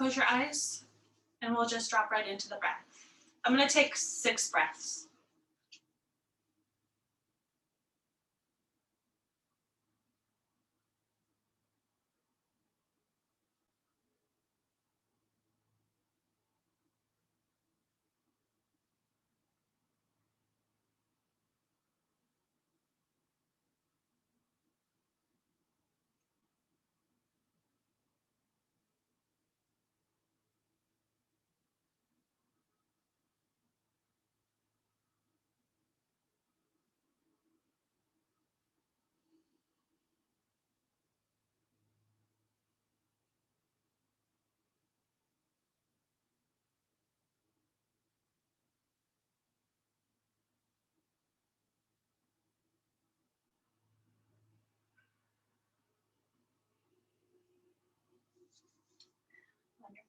Close your eyes and we'll just drop right into the breath. I'm going to take 6 breaths.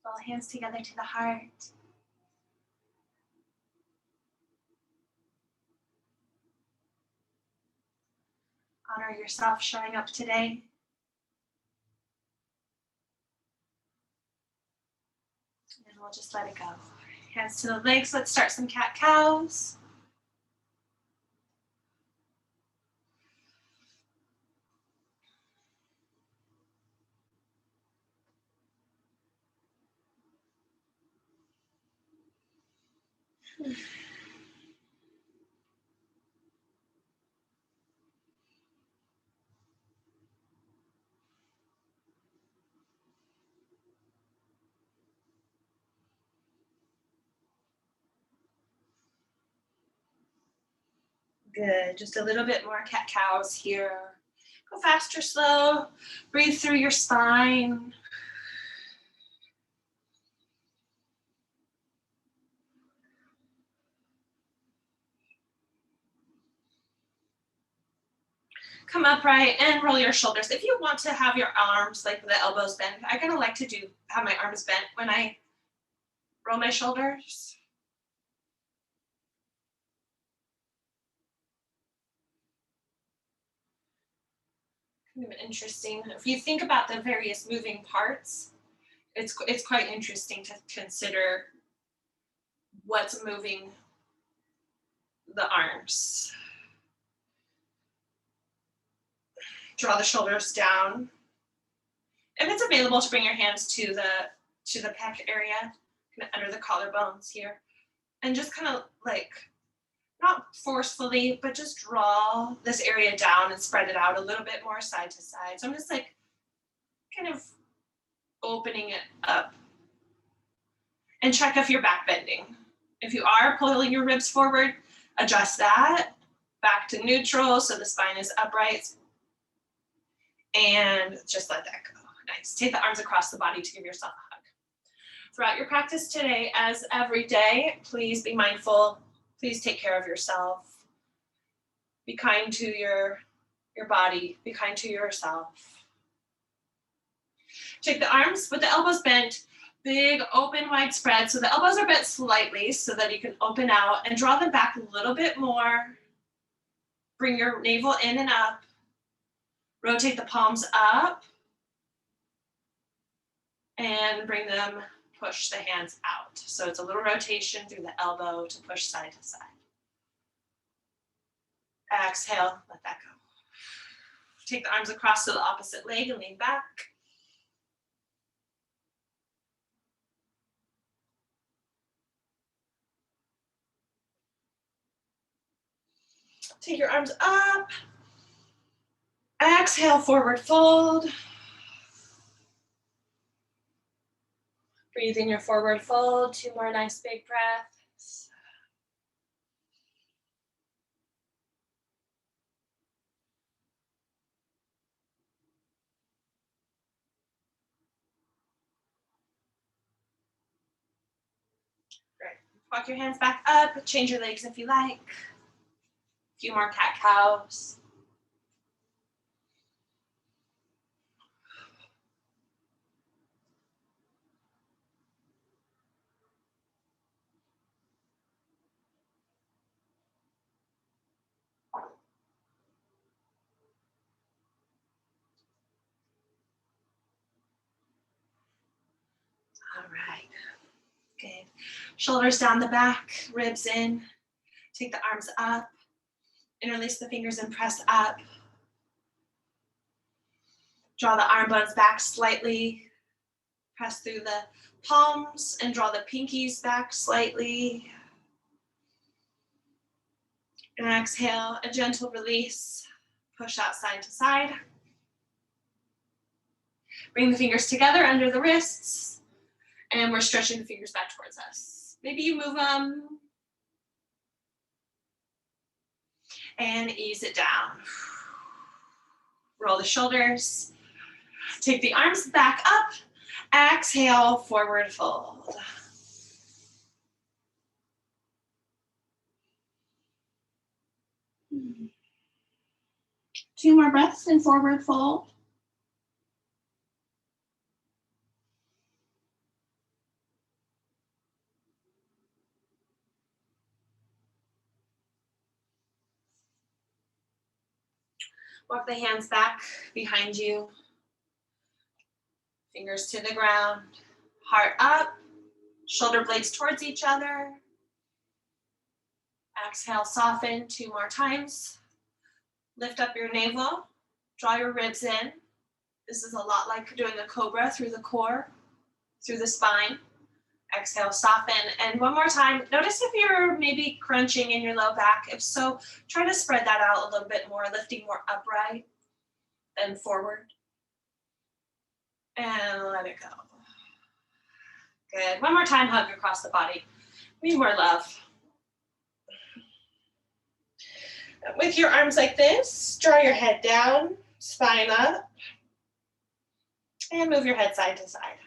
Wonderful. Hands together to the heart. Honor yourself showing up today. And we'll just let it go. Hands to the legs. Let's start some cat-cows. Good. Just a little bit more cat-cows here. Go fast or slow. Breathe through your spine. Come upright and roll your shoulders. If you want to have your arms, like the elbows bent, I kind of like to have my arms bent when I roll my shoulders. Kind of interesting. If you think about the various moving parts, it's quite interesting to consider what's moving the arms. Draw the shoulders down. If it's available, to bring your hands to the pec area, kind of under the collarbones here, and just kind of like, not forcefully, but just draw this area down and spread it out a little bit more side to side. So I'm just like kind of opening it up. And check if you're back bending. If you are pulling your ribs forward, adjust that back to neutral so the spine is upright. And just let that go. Nice. Take the arms across the body to give yourself a hug. Throughout your practice today, as every day, please be mindful. Please take care of yourself. Be kind to your body. Be kind to yourself. Take the arms with the elbows bent. Big, open, wide spread. So the elbows are bent slightly so that you can open out and draw them back a little bit more. Bring your navel in and up. Rotate the palms up. And bring them, push the hands out. So it's a little rotation through the elbow to push side to side. Exhale, let that go. Take the arms across to the opposite leg and lean back. Take your arms up. Exhale, forward fold. Breathe in your forward fold. 2 more nice big breaths. Great. Walk your hands back up. Change your legs if you like. A few more cat-cows. All Shoulders down the back, ribs in. Take the arms up. Interlace the fingers and press up. Draw the arm bones back slightly. Press through the palms and draw the pinkies back slightly. And exhale, a gentle release. Push out side to side. Bring the fingers together under the wrists. And we're stretching the fingers back towards us. Maybe you move them. And ease it down. Roll the shoulders. Take the arms back up. Exhale, forward fold. Two more breaths in forward fold. Walk the hands back behind you. Fingers to the ground. Heart up. Shoulder blades towards each other. Exhale, soften 2 more times. Lift up your navel. Draw your ribs in. This is a lot like doing a cobra through the core, through the spine. Exhale, soften. And one more time, notice if you're maybe crunching in your low back. If so, try to spread that out a little bit more, lifting more upright than forward. And let it go. Good. One more time, hug across the body. Need more love. With your arms like this, draw your head down, spine up, and move your head side to side.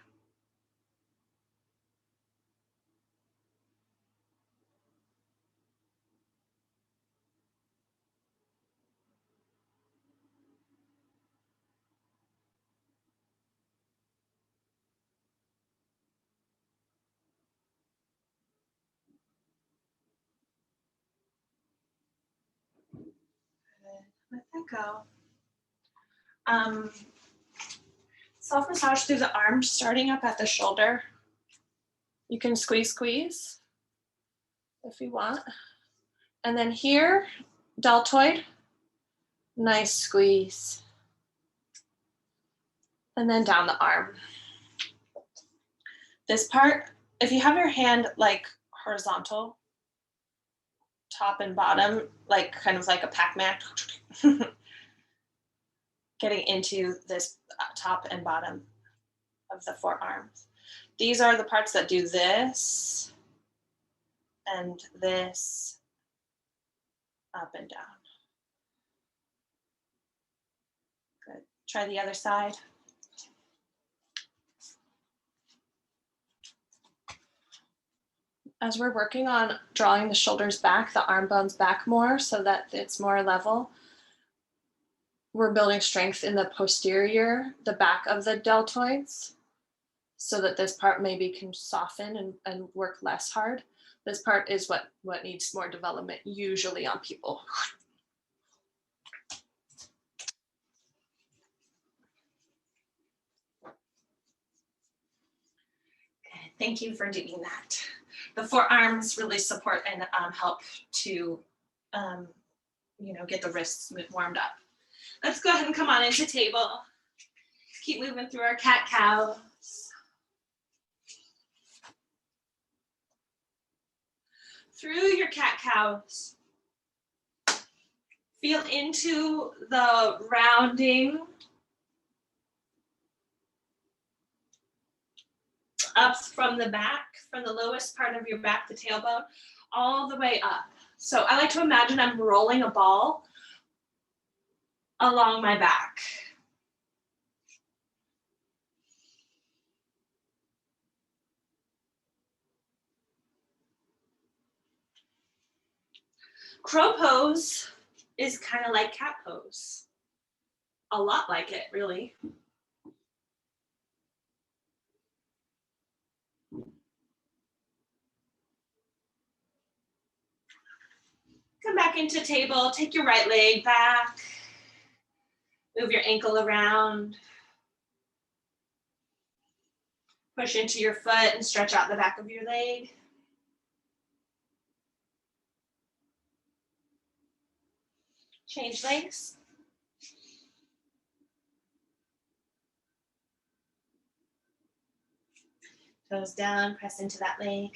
Let that go. Self-massage through the arms, starting up at the shoulder. You can squeeze if you want. And then here, deltoid, nice squeeze. And then down the arm. This part, if you have your hand like horizontal, top and bottom, like kind of like a Pac-Man, getting into this top and bottom of the forearms. These are the parts that do this and this, up and down. Good. Try the other side. As we're working on drawing the shoulders back, the arm bones back more so that it's more level, we're building strength in the posterior, the back of the deltoids, so that this part maybe can soften and work less hard. This part is what needs more development usually on people. Thank you for doing that. The forearms really support and help to get the wrists warmed up. Let's go ahead and come on into table. Keep moving through our cat-cows. Through your cat-cows, feel into the rounding up from the back, from the lowest part of your back, the tailbone, all the way up. So I like to imagine I'm rolling a ball along my back. Crow pose is kind of like cat pose. A lot like it, really. Come back into table, take your right leg back. Move your ankle around. Push into your foot and stretch out the back of your leg. Change legs. Toes down, press into that leg.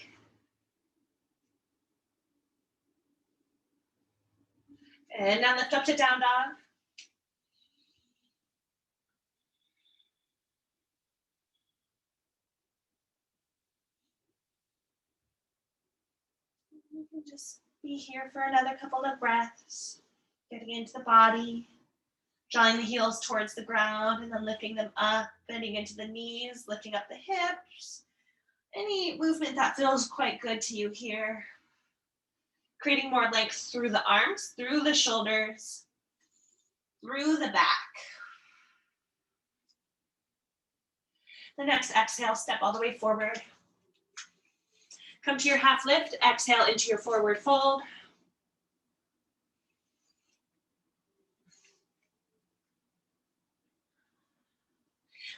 And now lift up to down dog. You can just be here for another couple of breaths, getting into the body, drawing the heels towards the ground and then lifting them up, bending into the knees, lifting up the hips. Any movement that feels quite good to you here. Creating more length through the arms, through the shoulders, through the back. The next exhale, step all the way forward. Come to your half lift, exhale into your forward fold.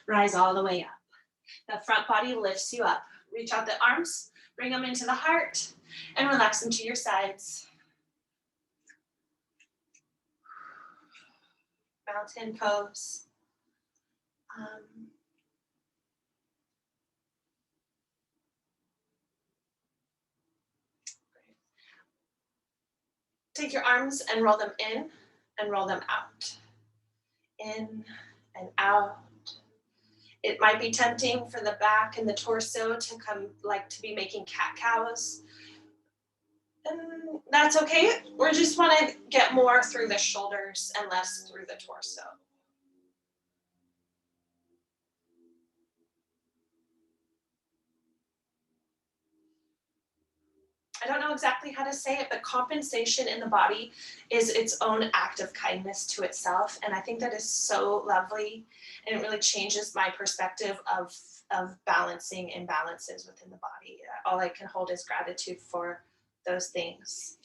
Rise all the way up. The front body lifts you up. Reach out the arms, bring them into the heart, and relax them to your sides. Mountain pose. Take your arms and roll them in and roll them out. In and out. It might be tempting for the back and the torso to to be making cat cows. And that's okay. We just want to get more through the shoulders and less through the torso. I don't know exactly how to say it, but compensation in the body is its own act of kindness to itself. And I think that is so lovely. And it really changes my perspective of balancing imbalances within the body. All I can hold is gratitude for those things.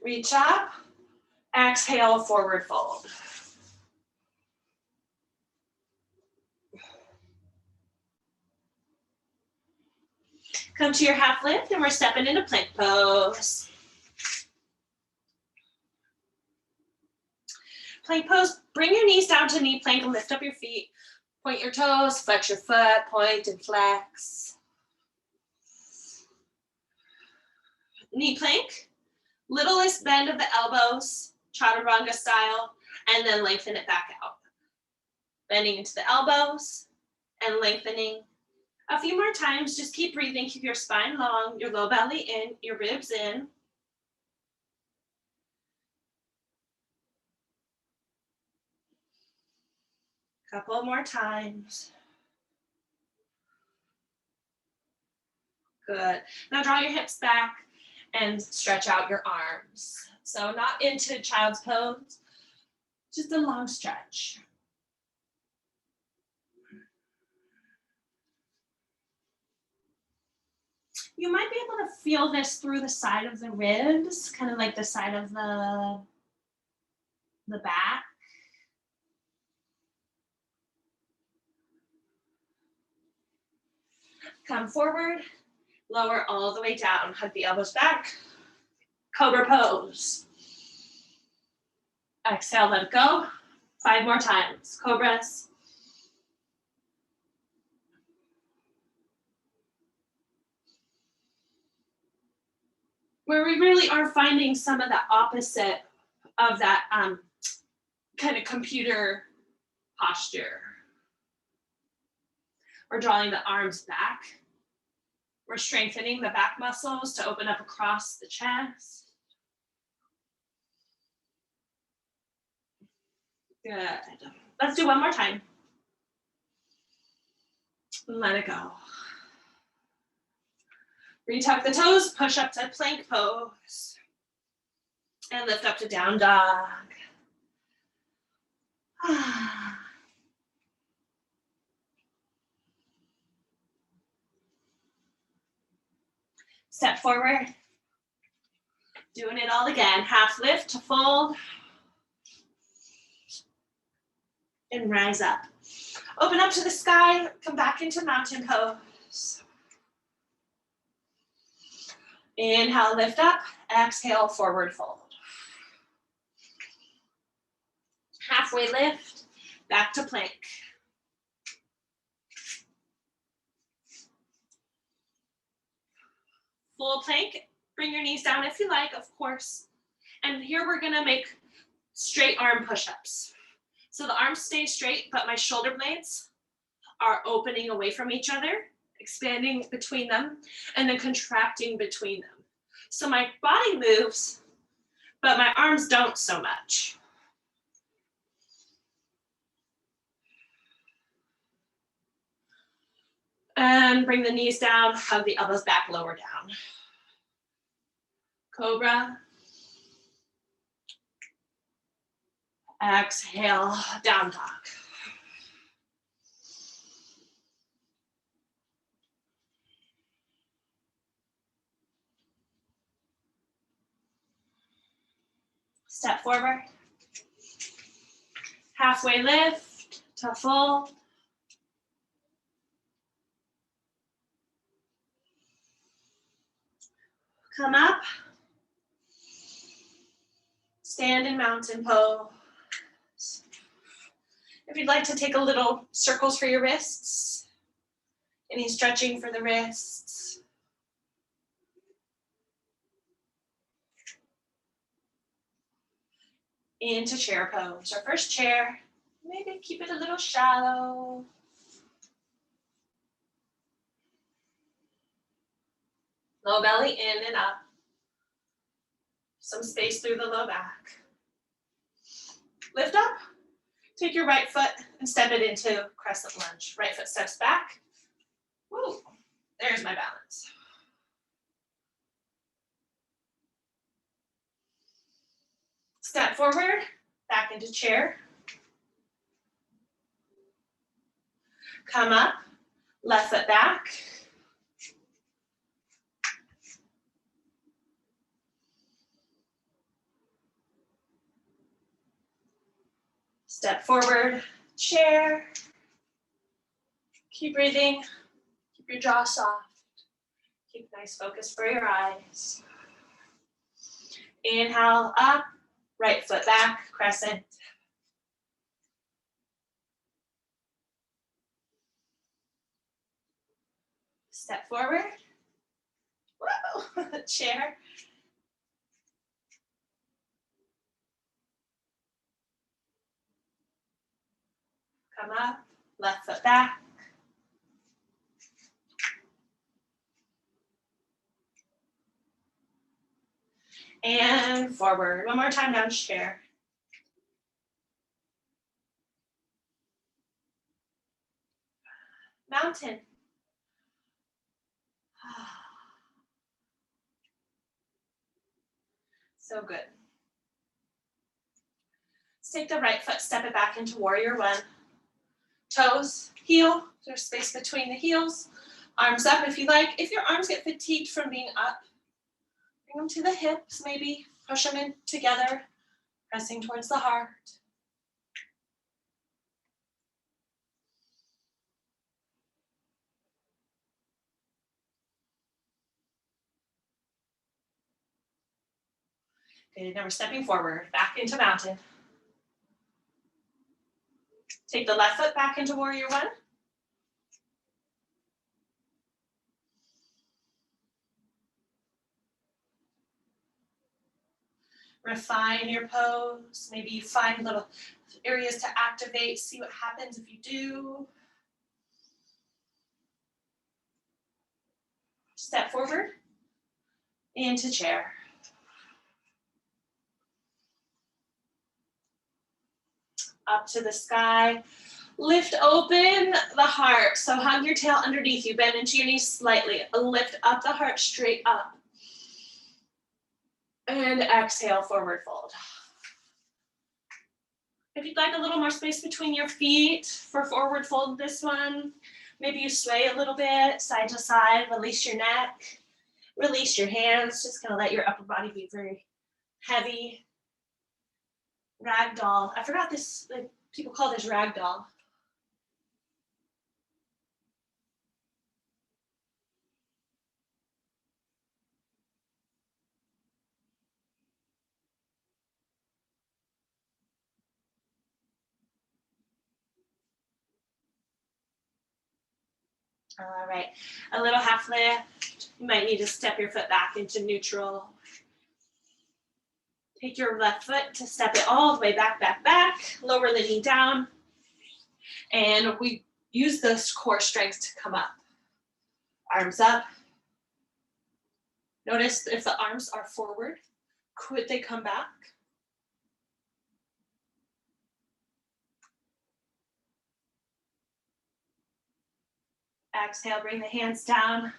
Reach up, exhale, forward fold. Come to your half lift and we're stepping into plank pose. Plank pose, bring your knees down to knee plank and lift up your feet. Point your toes, flex your foot, point and flex. Knee plank, littlest bend of the elbows, chaturanga style, and then lengthen it back out. Bending into the elbows and lengthening. A few more times, just keep breathing, keep your spine long, your low belly in, your ribs in. Couple more times. Good. Now draw your hips back and stretch out your arms. So not into child's pose, just a long stretch. You might be able to feel this through the side of the ribs, kind of like the side of the back. Come forward, lower all the way down, hug the elbows back, cobra pose. Exhale, let it go. 5 more times, cobras. Where we really are finding some of the opposite of that kind of computer posture. We're drawing the arms back. We're strengthening the back muscles to open up across the chest. Good. Let's do one more time. Let it go. Retuck the toes, push up to plank pose. And lift up to down dog. Step forward. Doing it all again. Half lift to fold. And rise up. Open up to the sky, come back into mountain pose. Inhale, lift up. Exhale, forward fold. Halfway lift, back to plank. Full plank, bring your knees down if you like, of course. And here we're gonna make straight arm push-ups. So the arms stay straight, but my shoulder blades are opening away from each other, expanding between them, and then contracting between them. So my body moves, but my arms don't so much. And bring the knees down, hug the elbows back, lower down. Cobra. Exhale, down dog. Step forward. Halfway lift to full. Come up. Stand in mountain pose. If you'd like to take a little circles for your wrists, any stretching for the wrists. Into chair pose, our first chair. Maybe keep it a little shallow. Low belly in and up. Some space through the low back. Lift up. Take your right foot and step it into crescent lunge. Right foot steps back. Woo, there's my balance. Step forward, back into chair. Come up, left foot back. Step forward, chair. Keep breathing, keep your jaw soft. Keep nice focus for your eyes. Inhale up, right foot back, crescent. Step forward. Whoa, chair. Come up, left foot back. And forward. One more time down chair. Mountain. So good. Let's take the right foot, step it back into warrior one. Toes, heel, there's space between the heels. Arms up if you like. If your arms get fatigued from being up, bring them to the hips, maybe push them in together, pressing towards the heart. Okay, now we're stepping forward, back into mountain. Take the left foot back into warrior one. Refine your pose. Maybe you find little areas to activate, see what happens if you do. Step forward, into chair. Up to the sky. Lift open the heart. So hug your tail underneath you. Bend into your knees slightly. Lift up the heart straight up. And exhale, forward fold. If you'd like a little more space between your feet for forward fold this one, maybe you sway a little bit, side to side, release your neck, release your hands, just gonna let your upper body be very heavy. Ragdoll. I forgot this, like, people call this ragdoll. All right, a little half lift. You might need to step your foot back into neutral. Take your left foot to step it all the way back, back, back. Lower the knee down. And we use this core strength to come up. Arms up. Notice if the arms are forward, could they come back? Exhale, bring the hands down.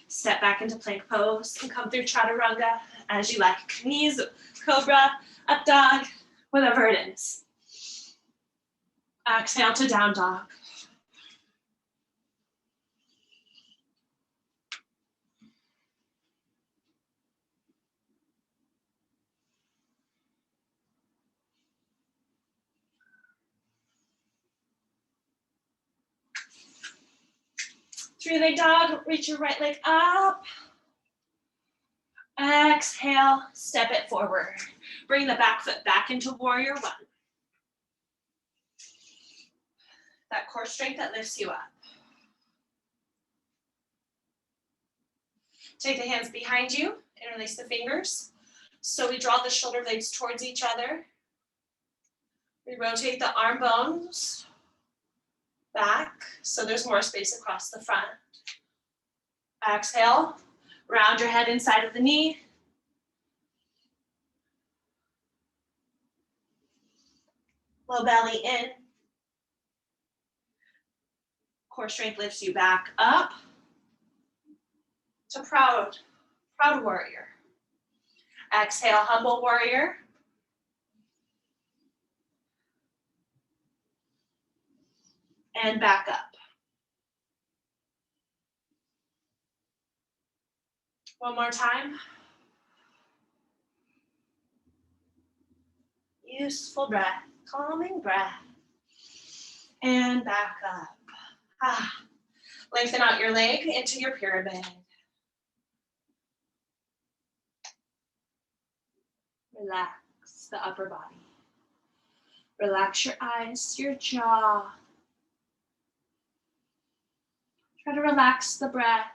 Step back into plank pose and come through chaturanga as you like. Knees, cobra, up dog, whatever it is. Exhale to down dog. Three-leg dog, reach your right leg up. Exhale, step it forward. Bring the back foot back into warrior one. That core strength that lifts you up. Take the hands behind you, interlace the fingers. So we draw the shoulder blades towards each other. We rotate the arm bones back, so there's more space across the front. Exhale, round your head inside of the knee. Low belly in. Core strength lifts you back up to proud warrior. Exhale, humble warrior. And back up. One more time. Useful breath, calming breath. And back up. Lengthen out your leg into your pyramid. Relax the upper body. Relax your eyes, your jaw. Try to relax the breath.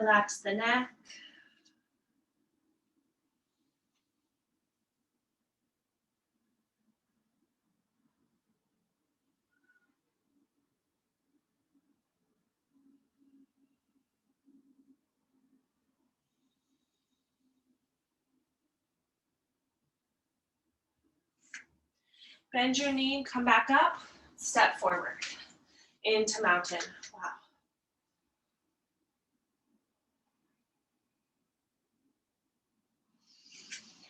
Relax the neck. Bend your knee, come back up, step forward into mountain. Wow.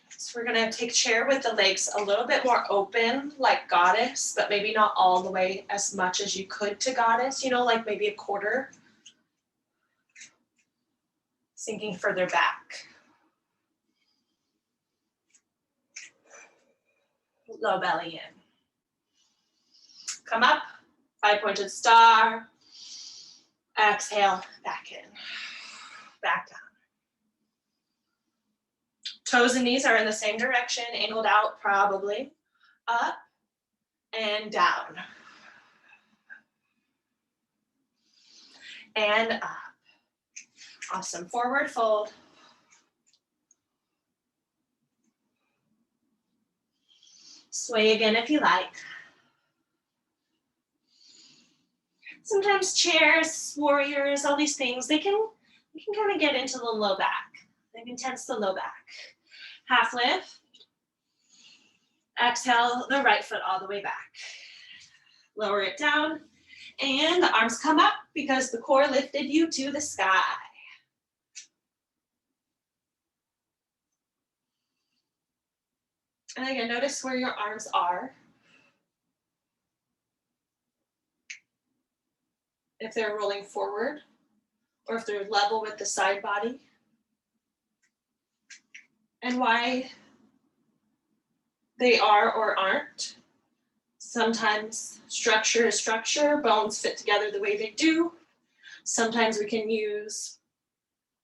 So we're gonna take chair with the legs a little bit more open, like goddess, but maybe not all the way as much as you could to goddess, you know, like maybe a quarter. Sinking further back. Low belly in. Come up, 5-pointed star. Exhale, back in, back down. Toes and knees are in the same direction, angled out probably. Up and down. And up. Awesome, forward fold. Sway again if you like. Sometimes chairs, warriors, all these things, we can kind of get into the low back. They can tense the low back. Half lift. Exhale the right foot all the way back. Lower it down. And the arms come up because the core lifted you to the sky. And again, notice where your arms are. If they're rolling forward or if they're level with the side body. And why they are or aren't. Sometimes structure is structure, bones fit together the way they do. Sometimes we can use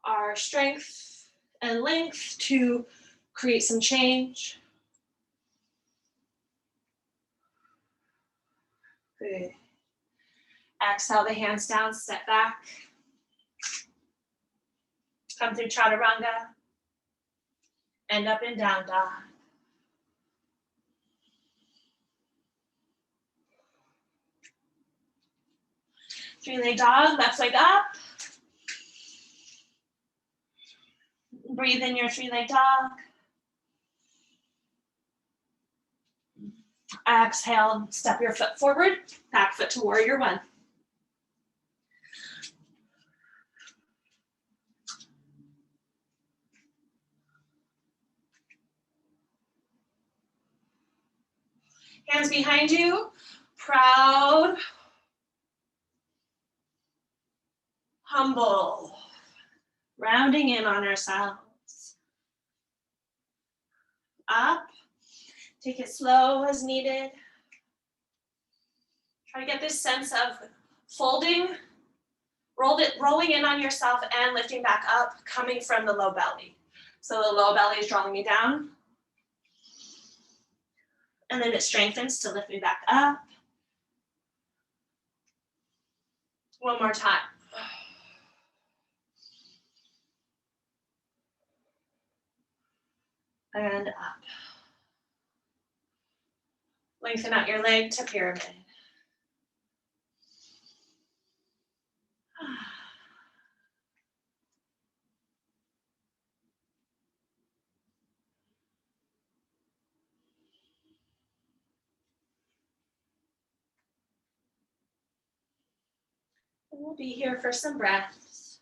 our strength and length to create some change. Good. Exhale the hands down, step back. Come through chaturanga. And up and down dog. Three-leg dog, left leg up. Breathe in your three-leg dog. Exhale, step your foot forward, back foot to warrior one. Hands behind you, proud, humble, rounding in on ourselves. Up, take it slow as needed. Try to get this sense of folding, rolling in on yourself and lifting back up, coming from the low belly. So the low belly is drawing me down. And then it strengthens to lift me back up. One more time. And up. Lengthen out your leg to pyramid. And we'll be here for some breaths.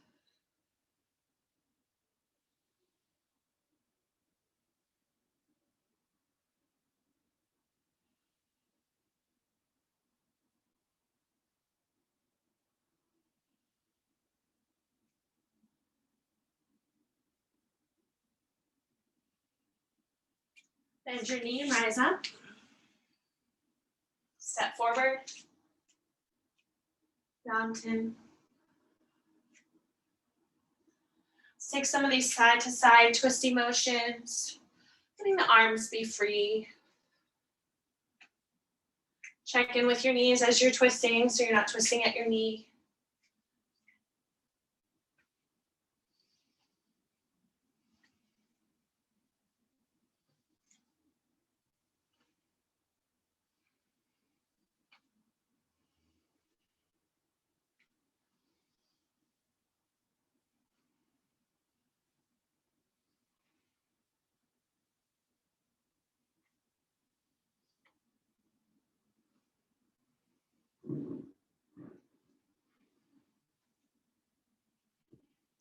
Bend your knee and rise up. Step forward. Mountain. Let's take some of these side to side twisty motions. Letting the arms be free. Check in with your knees as you're twisting so you're not twisting at your knee.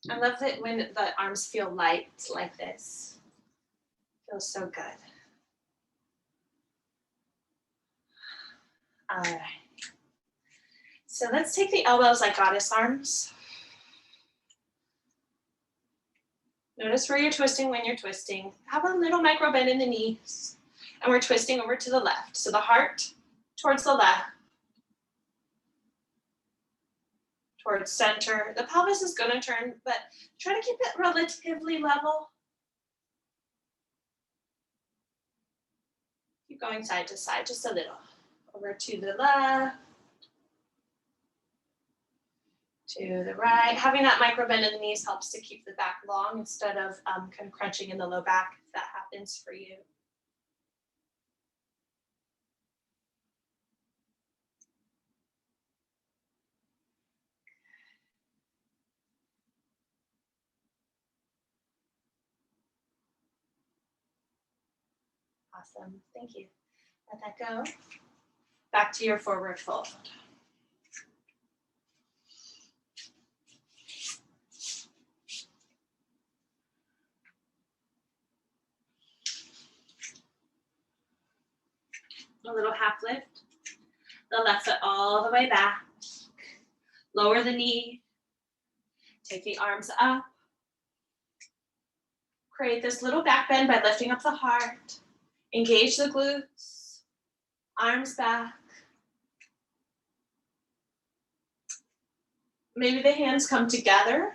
I love that when the arms feel light like this. Feels so good. All right. So let's take the elbows like goddess arms. Notice where you're twisting when you're twisting. Have a little micro bend in the knees. And we're twisting over to the left. So the heart towards the left. Towards center. The pelvis is going to turn, but try to keep it relatively level. Keep going side to side, just a little. Over to the left. To the right. Having that micro bend in the knees helps to keep the back long instead of kind of crunching in the low back if that happens for you. Awesome, thank you. Let that go. Back to your forward fold. A little half lift. The left foot all the way back. Lower the knee. Take the arms up. Create this little back bend by lifting up the heart. Engage the glutes. Arms back. Maybe the hands come together.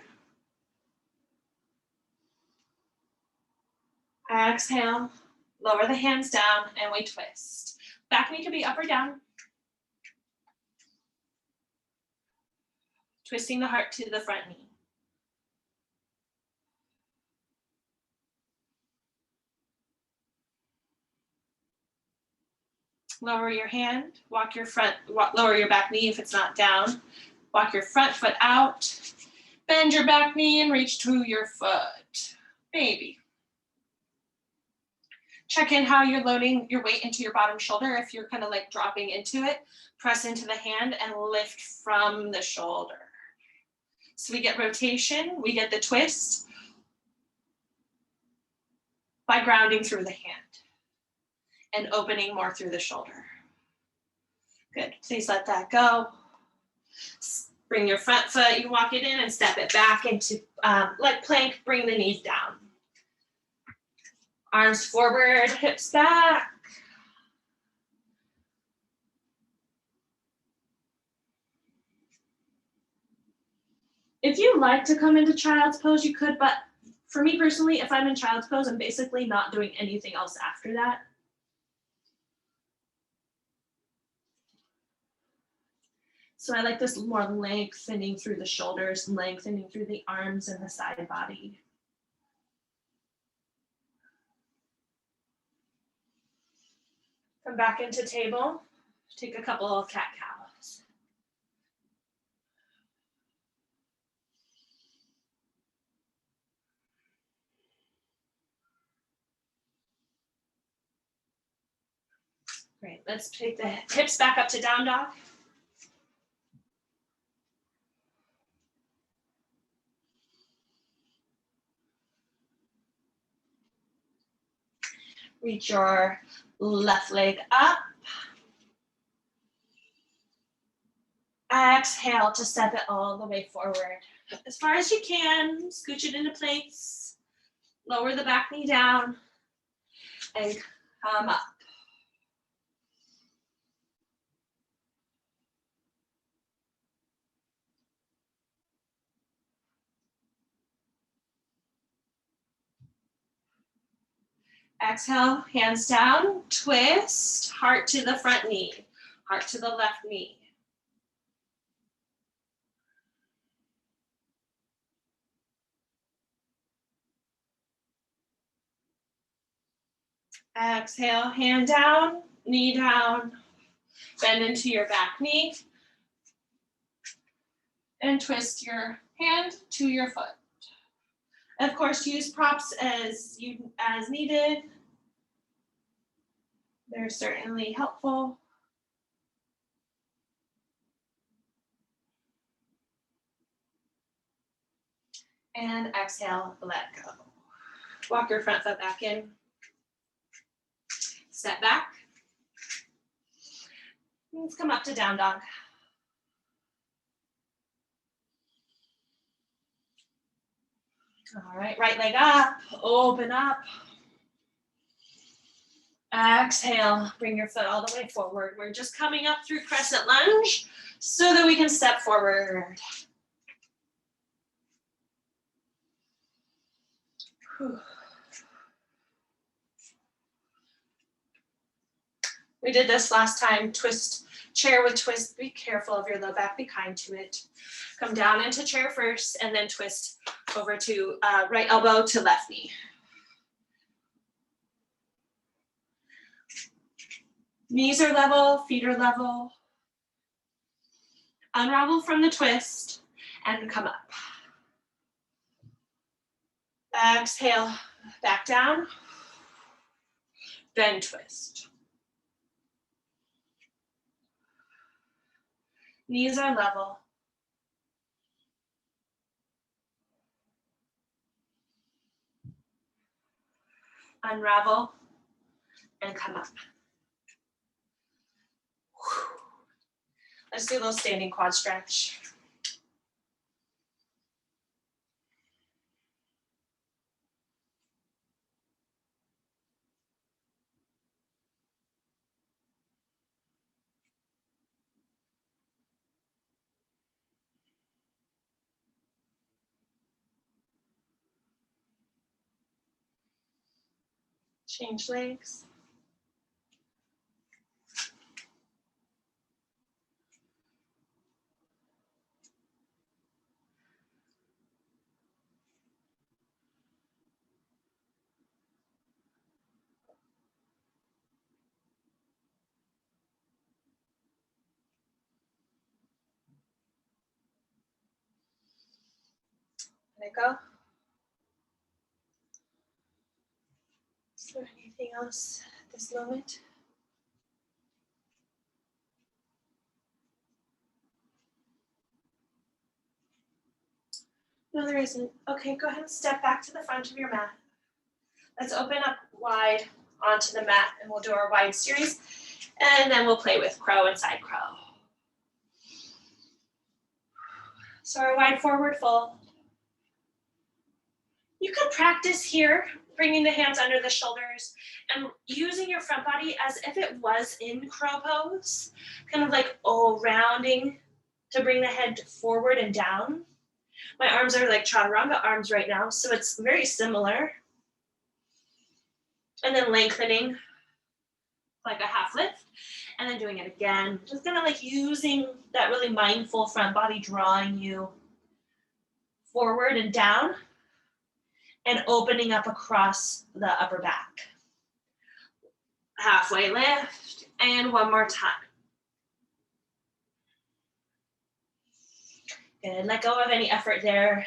Exhale, lower the hands down and we twist. Back knee could be up or down. Twisting the heart to the front knee. Lower your hand, lower your back knee if it's not down. Walk your front foot out. Bend your back knee and reach to your foot. Baby. Check in how you're loading your weight into your bottom shoulder. If you're kind of like dropping into it, press into the hand and lift from the shoulder. So we get rotation, we get the twist by grounding through the hand and opening more through the shoulder. Good, please let that go. Bring your front foot, you walk it in and step it back into like plank, bring the knees down. Arms forward, hips back. If you like to come into child's pose, you could, but for me personally, if I'm in child's pose, I'm basically not doing anything else after that. So I like this more lengthening through the shoulders, lengthening through the arms and the side body. Come back into table. Take a couple of cat-cows. Great, let's take the hips back up to down dog. Reach your left leg up. Exhale to step it all the way forward. As far as you can, scooch it into place. Lower the back knee down and come up. Exhale, hands down, twist, heart to the front knee, heart to the left knee. Exhale, hand down, knee down, bend into your back knee, and twist your hand to your foot. Of course, use props as needed. They're certainly helpful. And exhale, let go. Walk your front foot back in. Step back. Let's come up to down dog. All right, right leg up, open up. Exhale, bring your foot all the way forward. We're just coming up through crescent lunge so that we can step forward. Whew. We did this last time, twist, chair with twist. Be careful of your low back, be kind to it. Come down into chair first and then twist over to right elbow to left knee. Knees are level, feet are level. Unravel from the twist and come up. Exhale, back down, then twist. Knees are level. Unravel and come up. Let's do a little standing quad stretch. Change legs. Let it go. Is there anything else at this moment? No, there isn't. Okay, go ahead and step back to the front of your mat. Let's open up wide onto the mat and we'll do our wide series. And then we'll play with crow and side crow. So our wide forward fold. You could practice here, bringing the hands under the shoulders and using your front body as if it was in crow pose, kind of like rounding to bring the head forward and down. My arms are like chaturanga arms right now, so it's very similar. And then lengthening like a half lift, and then doing it again. Just kind of like using that really mindful front body, drawing you forward and down, and opening up across the upper back. Halfway lift, and one more time. Good, let go of any effort there.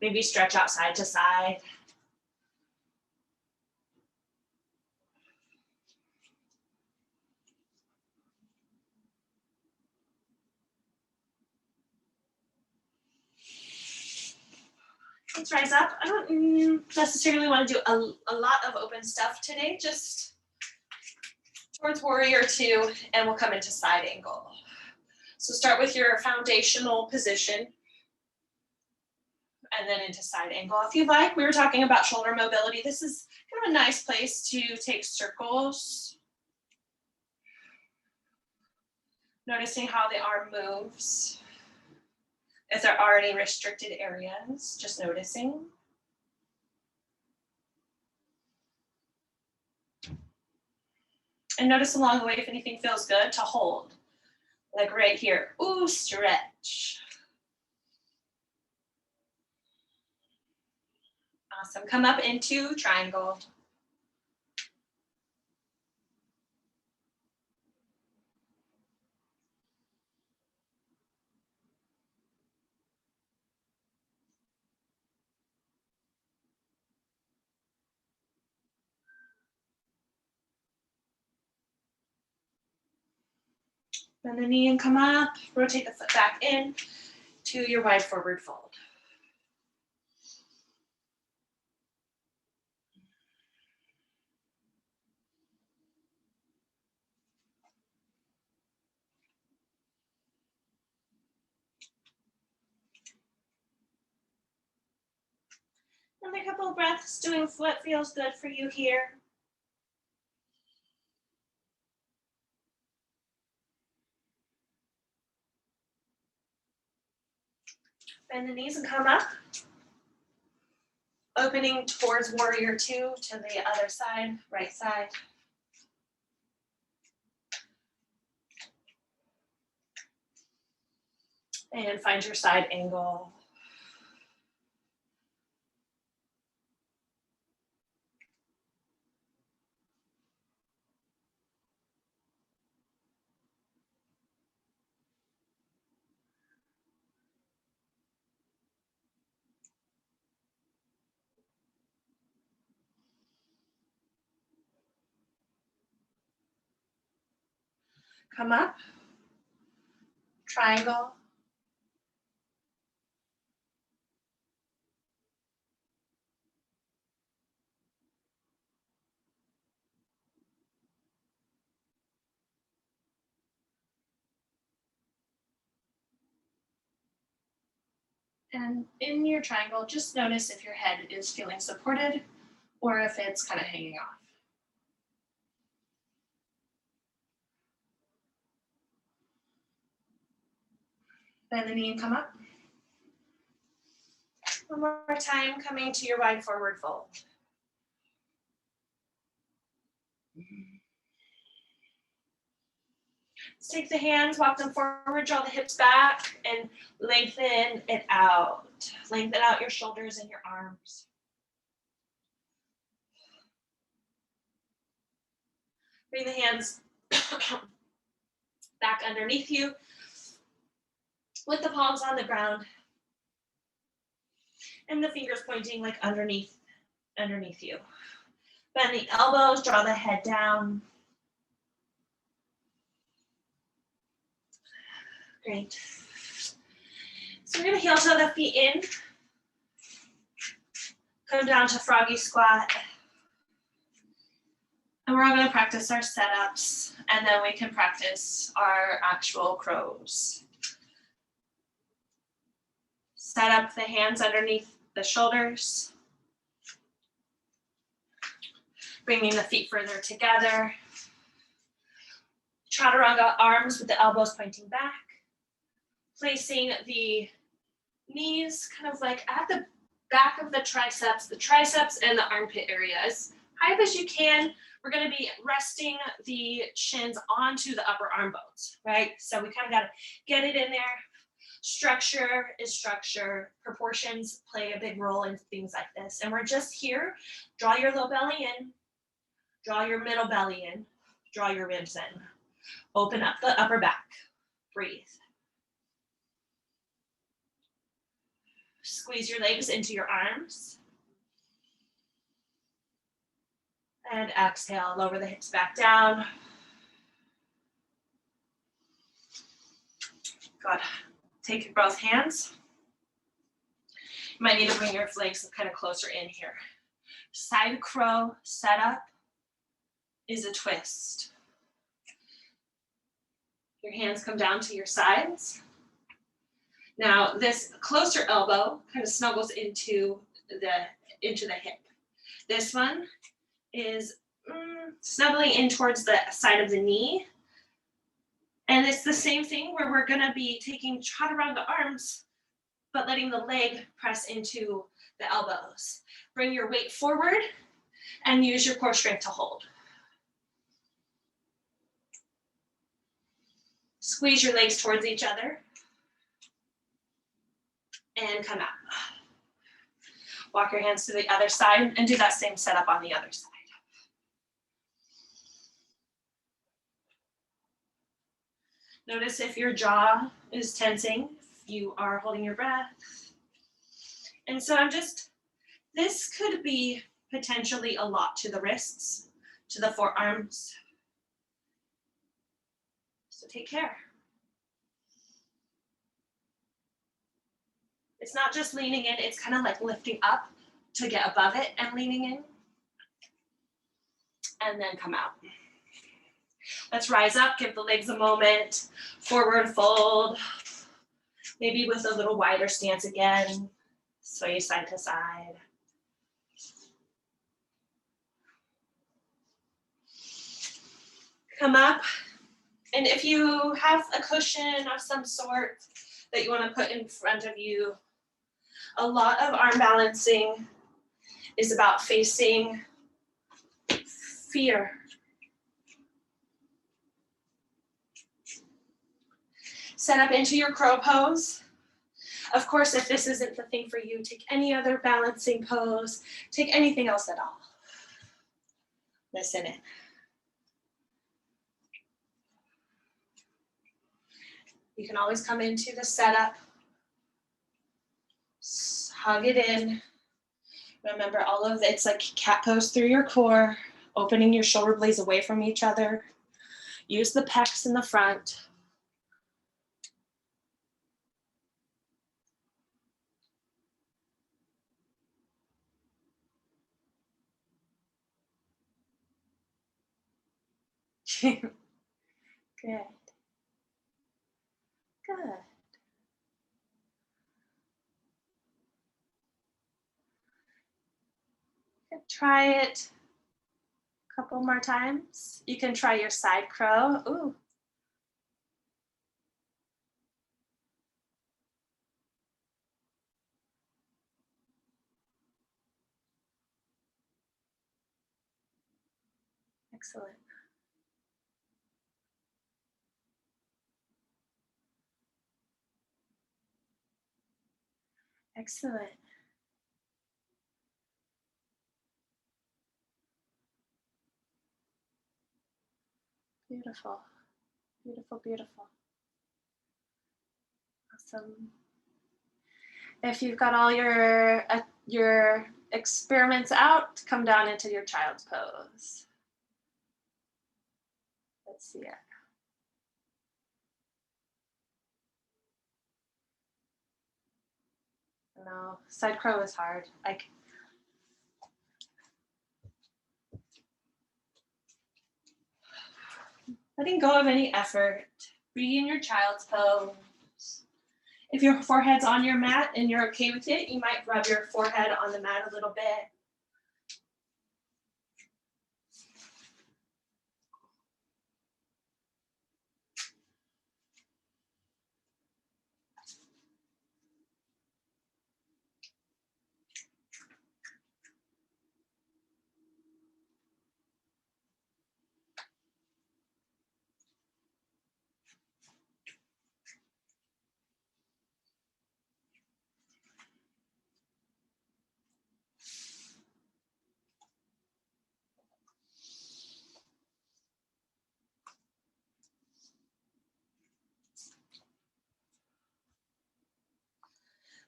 Maybe stretch out side to side. Let's rise up. I don't necessarily want to do a lot of open stuff today, just towards warrior two, and we'll come into side angle. So start with your foundational position and then into side angle. If you like, we were talking about shoulder mobility. This is kind of a nice place to take circles. Noticing how the arm moves. If there are any restricted areas, just noticing. And notice along the way if anything feels good to hold. Like right here, ooh, stretch. Awesome, come up into triangle. Bend the knee and come up, rotate the foot back in to your wide forward fold. Another couple of breaths doing what feels good for you here. Bend the knees and come up. Opening towards warrior two to the other side, right side. And find your side angle. Come up, triangle. And in your triangle, just notice if your head is feeling supported or if it's kind of hanging off. Bend the knee and come up. One more time, coming to your wide forward fold. Let's take the hands, walk them forward, draw the hips back, and lengthen it out. Lengthen out your shoulders and your arms. Bring the hands back underneath you with the palms on the ground and the fingers pointing like underneath you. Bend the elbows, draw the head down. Great. So we're going to heel toe the feet in. Come down to froggy squat. And we're all going to practice our setups, and then we can practice our actual crows. Set up the hands underneath the shoulders. Bringing the feet further together. Chaturanga arms with the elbows pointing back. Placing the knees kind of like at the back of the triceps and the armpit area as high as you can. We're going to be resting the shins onto the upper arm bones, right? So we kind of got to get it in there. Structure is structure. Proportions play a big role in things like this. And we're just here. Draw your low belly in. Draw your middle belly in. Draw your ribs in. Open up the upper back. Breathe. Squeeze your legs into your arms. And exhale, lower the hips back down. Good. Take both hands. You might need to bring your legs kind of closer in here. Side crow setup is a twist. Your hands come down to your sides. Now this closer elbow kind of snuggles into the hip. This one is snuggling in towards the side of the knee. And it's the same thing where we're gonna be taking chaturanga arms, but letting the leg press into the elbows. Bring your weight forward and use your core strength to hold. Squeeze your legs towards each other. And come out. Walk your hands to the other side and do that same setup on the other side. Notice if your jaw is tensing, if you are holding your breath. And so this could be potentially a lot to the wrists, to the forearms. So take care. It's not just leaning in, it's kind of like lifting up to get above it and leaning in. And then come out. Let's rise up, give the legs a moment. Forward fold. Maybe with a little wider stance again. Sway side to side. Come up. And if you have a cushion of some sort that you want to put in front of you, a lot of arm balancing is about facing fear. Set up into your crow pose. Of course, if this isn't the thing for you, take any other balancing pose. Take anything else at all. Listen in. You can always come into the setup. Hug it in. Remember it's like cat pose through your core, opening your shoulder blades away from each other. Use the pecs in the front. Good. Good. Try it a couple more times. You can try your side crow. Ooh. Excellent. Excellent. Beautiful. Beautiful, beautiful. Awesome. If you've got all your experiments out, come down into your child's pose. Let's see it. No, side crow is hard. Letting go of any effort. Be in your child's pose. If your forehead's on your mat and you're okay with it, you might rub your forehead on the mat a little bit.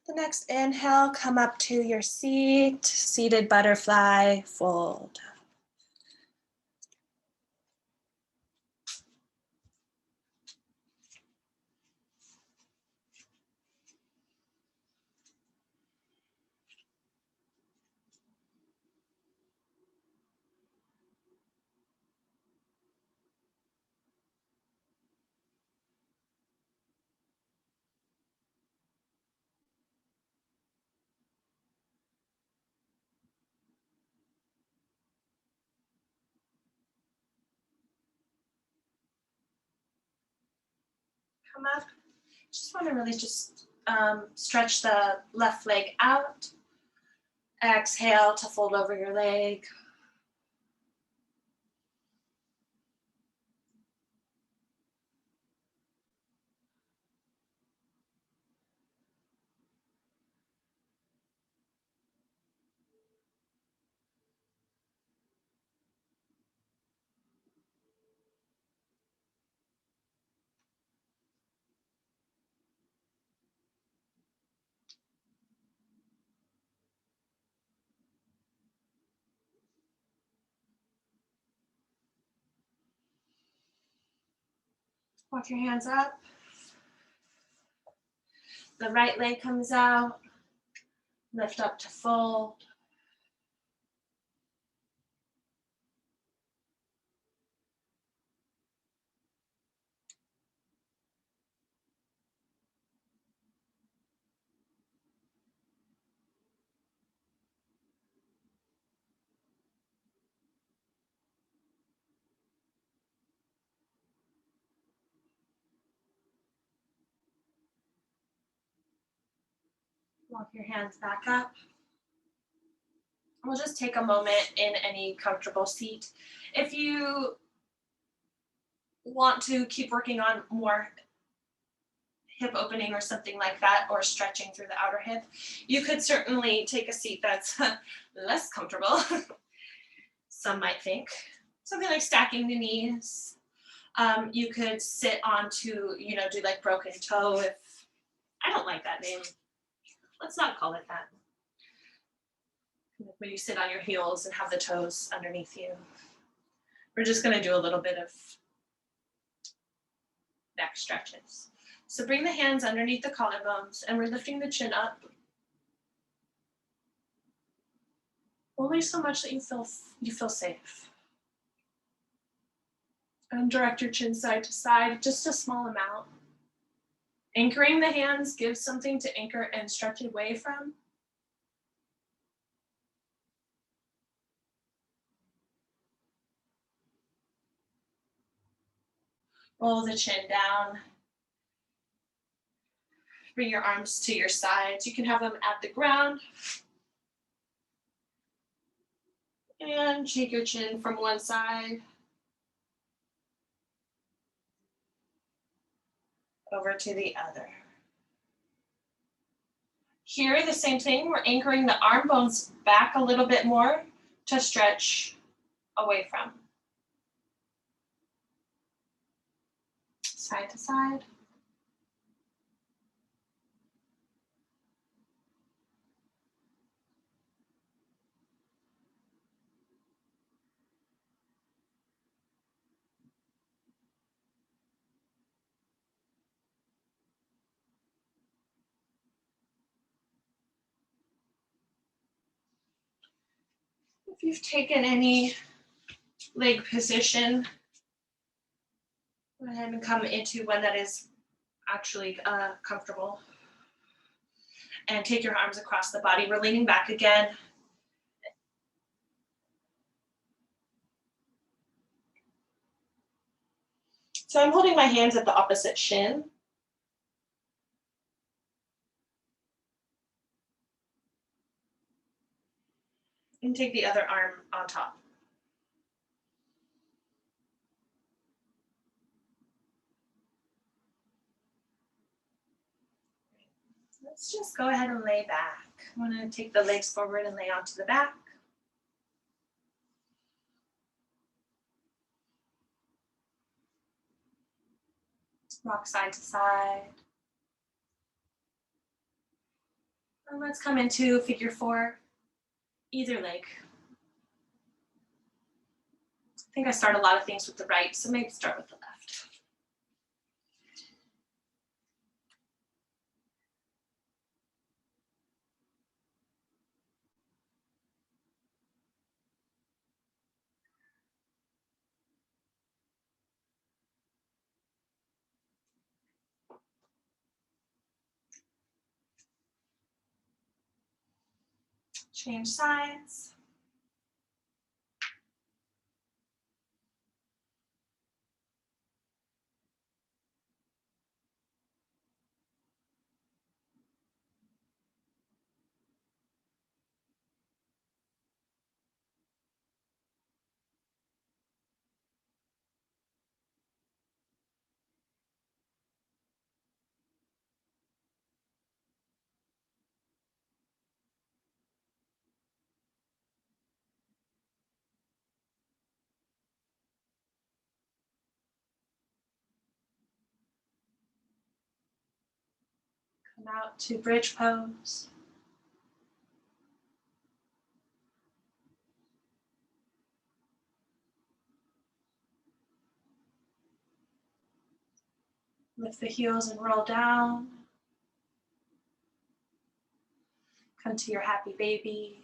The next inhale, come up to your seat, seated butterfly, fold. Come up. Just want to really just stretch the left leg out. Exhale to fold over your leg. Walk your hands up. The right leg comes out. Lift up to fold. Walk your hands back up. We'll just take a moment in any comfortable seat. If you want to keep working on more hip opening or something like that, or stretching through the outer hip, you could certainly take a seat that's less comfortable. Some might think. Something like stacking the knees. You could sit onto, do like broken toe. If I don't like that name, let's not call it that. When you sit on your heels and have the toes underneath you. We're just going to do a little bit of back stretches. So bring the hands underneath the collarbones and we're lifting the chin up. Only so much that you feel safe. And direct your chin side to side, just a small amount. Anchoring the hands gives something to anchor and stretch away from. Roll the chin down. Bring your arms to your sides. You can have them at the ground. And shake your chin from one side over to the other. Here, the same thing, we're anchoring the arm bones back a little bit more to stretch away from. Side to side. If you've taken any leg position, go ahead and come into one that is actually comfortable. And take your arms across the body. We're leaning back again. So I'm holding my hands at the opposite shin. And take the other arm on top. Let's just go ahead and lay back. I'm going to take the legs forward and lay onto the back. Rock side to side. And let's come into figure four, either leg. I think I start a lot of things with the right, so maybe start with the left. Change sides. Come out to bridge pose. Lift the heels and roll down. Come to your happy baby.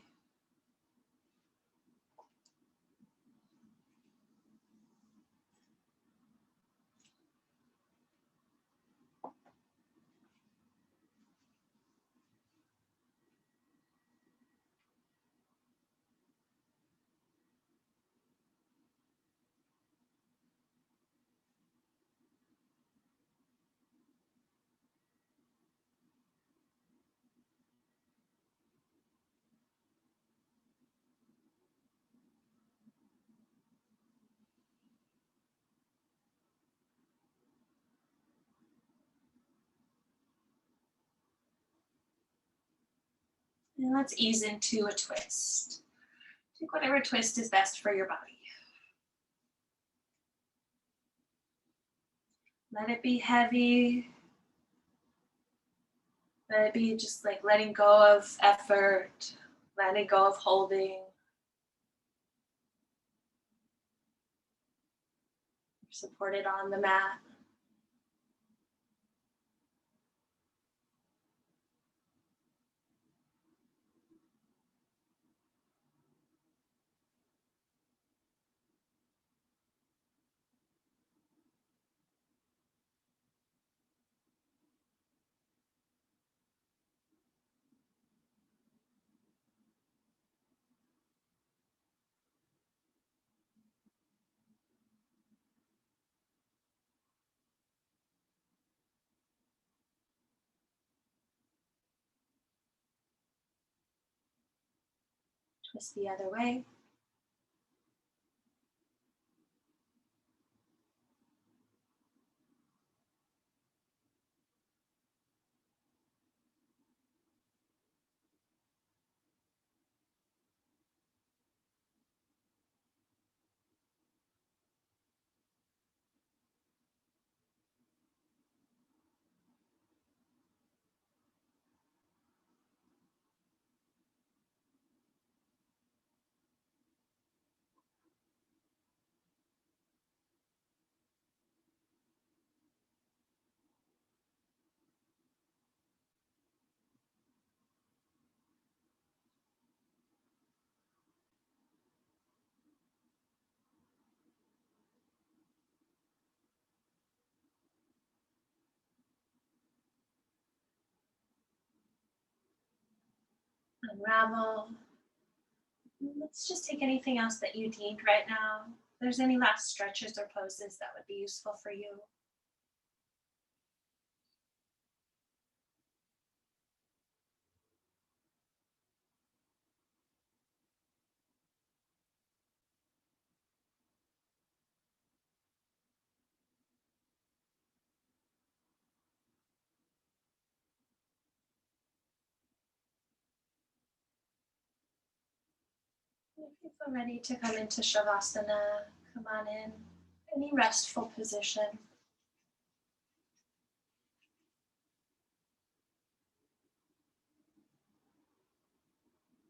And let's ease into a twist. Take whatever twist is best for your body. Let it be heavy. Let it be just like letting go of effort, letting go of holding. You're supported on the mat. Twist the other way. unravel. Let's just take anything else that you need right now. If there's any last stretches or poses that would be useful for you. If you feel ready to come into Shavasana, come on in. Any restful position.